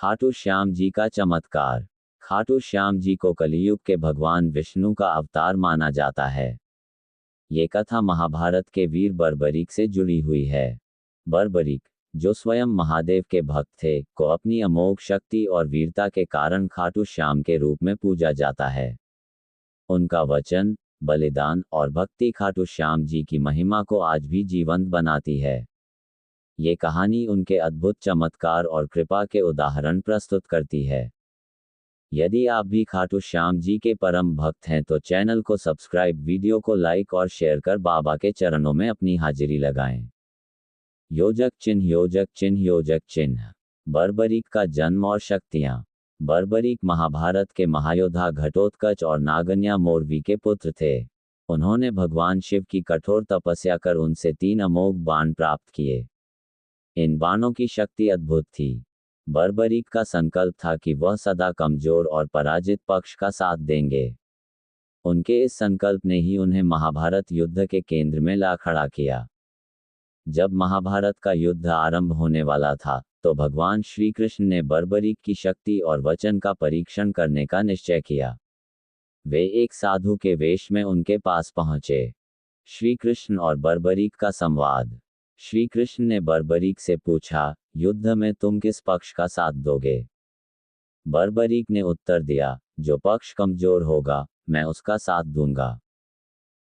खाटू श्याम जी का चमत्कार। खाटू श्याम जी को कलियुग के भगवान विष्णु का अवतार माना जाता है। ये कथा महाभारत के वीर बर्बरीक से जुड़ी हुई है। बर्बरीक, जो स्वयं महादेव के भक्त थे, को अपनी अमोघ शक्ति और वीरता के कारण खाटू श्याम के रूप में पूजा जाता है। उनका वचन, बलिदान और भक्ति खाटू श्याम जी की महिमा को आज भी जीवंत बनाती है। ये कहानी उनके अद्भुत चमत्कार और कृपा के उदाहरण प्रस्तुत करती है। यदि आप भी खाटू श्याम जी के परम भक्त हैं तो चैनल को सब्सक्राइब, वीडियो को लाइक और शेयर कर बाबा के चरणों में अपनी हाजिरी लगाएं। योजक चिन्ह, योजक चिन्ह, योजक चिन्ह। बर्बरीक का जन्म और शक्तियां। बर्बरीक महाभारत के महायोद्धा घटोत्कच और नागन्या मोरवी के पुत्र थे। उन्होंने भगवान शिव की कठोर तपस्या कर उनसे 3 अमोघ बाण प्राप्त किए। इन बाणों की शक्ति अद्भुत थी। बर्बरीक का संकल्प था कि वह सदा कमजोर और पराजित पक्ष का साथ देंगे। उनके इस संकल्प ने ही उन्हें महाभारत युद्ध के केंद्र में ला खड़ा किया। जब महाभारत का युद्ध आरंभ होने वाला था, तो भगवान श्री कृष्ण ने बर्बरीक की शक्ति और वचन का परीक्षण करने का निश्चय किया। वे एक साधु के वेश में उनके पास पहुंचे। श्री कृष्ण और बर्बरीक का संवाद। श्री कृष्ण ने बर्बरीक से पूछा, युद्ध में तुम किस पक्ष का साथ दोगे? बर्बरीक ने उत्तर दिया, जो पक्ष कमजोर होगा, मैं उसका साथ दूंगा।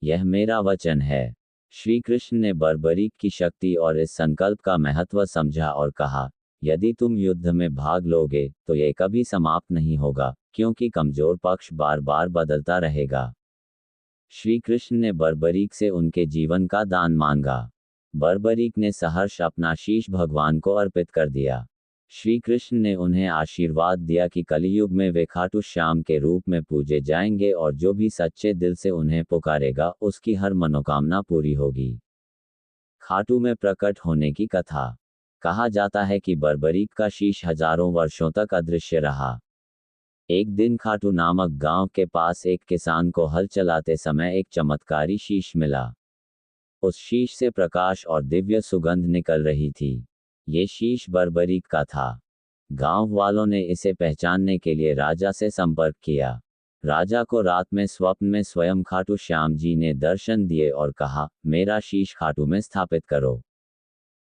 यह मेरा वचन है। श्री कृष्ण ने बर्बरीक की शक्ति और इस संकल्प का महत्व समझा और कहा, यदि तुम युद्ध में भाग लोगे तो यह कभी समाप्त नहीं होगा, क्योंकि कमजोर पक्ष बार बार बदलता रहेगा। श्री कृष्ण ने बर्बरीक से उनके जीवन का दान मांगा। बर्बरीक ने सहर्ष अपना शीश भगवान को अर्पित कर दिया। श्री कृष्ण ने उन्हें आशीर्वाद दिया कि कलियुग में वे खाटू श्याम के रूप में पूजे जाएंगे और जो भी सच्चे दिल से उन्हें पुकारेगा उसकी हर मनोकामना पूरी होगी। खाटू में प्रकट होने की कथा। कहा जाता है कि बर्बरीक का शीश हजारों वर्षों तक अदृश्य रहा। एक दिन खाटू नामक गांव के पास एक किसान को हल चलाते समय एक चमत्कारी शीश मिला। उस शीश से प्रकाश और दिव्य सुगंध निकल रही थी। ये शीश बर्बरीक का था। गांव वालों ने इसे पहचानने के लिए राजा से संपर्क किया। राजा को रात में स्वप्न में स्वयं खाटू श्याम जी ने दर्शन दिए और कहा, मेरा शीश खाटू में स्थापित करो।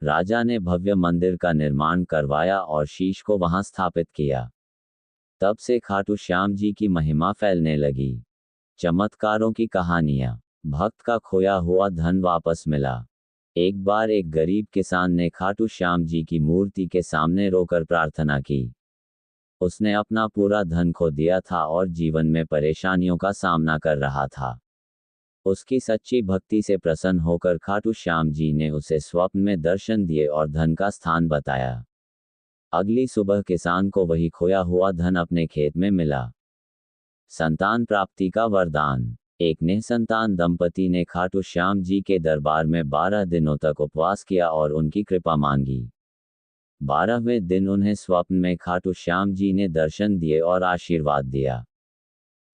राजा ने भव्य मंदिर का निर्माण करवाया और शीश को वहां स्थापित किया। तब से खाटू श्याम जी की महिमा फैलने लगी। चमत्कारों की कहानियां। भक्त का खोया हुआ धन वापस मिला। एक बार एक गरीब किसान ने खाटू श्याम जी की मूर्ति के सामने रोकर प्रार्थना की। उसने अपना पूरा धन खो दिया था और जीवन में परेशानियों का सामना कर रहा था। उसकी सच्ची भक्ति से प्रसन्न होकर खाटू श्याम जी ने उसे स्वप्न में दर्शन दिए और धन का स्थान बताया। अगली सुबह किसान को वही खोया हुआ धन अपने खेत में मिला। संतान प्राप्ति का वरदान। एक निसंतान दंपति ने खाटू श्याम जी के दरबार में 12 दिनों तक उपवास किया और उनकी कृपा मांगी। 12वें दिन उन्हें स्वप्न में खाटू श्याम जी ने दर्शन दिए और आशीर्वाद दिया।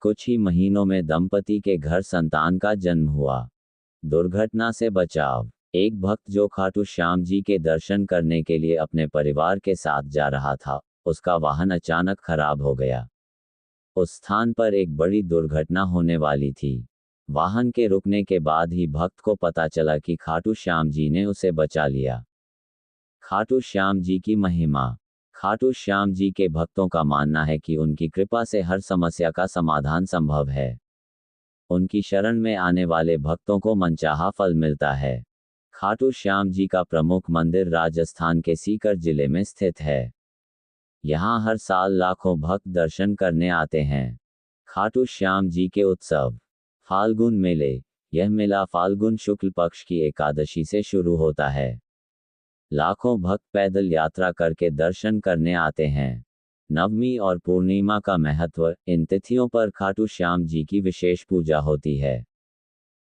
कुछ ही महीनों में दंपति के घर संतान का जन्म हुआ। दुर्घटना से बचाव। एक भक्त जो खाटू श्याम जी के दर्शन करने के लिए अपने परिवार के साथ जा रहा था, उसका वाहन अचानक खराब हो गया। उस स्थान पर एक बड़ी दुर्घटना होने वाली थी। वाहन के रुकने के बाद ही भक्त को पता चला कि खाटू श्याम जी ने उसे बचा लिया। खाटू श्याम जी की महिमा। खाटू श्याम जी के भक्तों का मानना है कि उनकी कृपा से हर समस्या का समाधान संभव है। उनकी शरण में आने वाले भक्तों को मनचाहा फल मिलता है। खाटू श्याम जी का प्रमुख मंदिर राजस्थान के सीकर जिले में स्थित है। यहाँ हर साल लाखों भक्त दर्शन करने आते हैं। खाटू श्याम जी के उत्सव। फाल्गुन मेले। यह मेला फाल्गुन शुक्ल पक्ष की एकादशी से शुरू होता है। लाखों भक्त पैदल यात्रा करके दर्शन करने आते हैं। नवमी और पूर्णिमा का महत्व। इन तिथियों पर खाटू श्याम जी की विशेष पूजा होती है।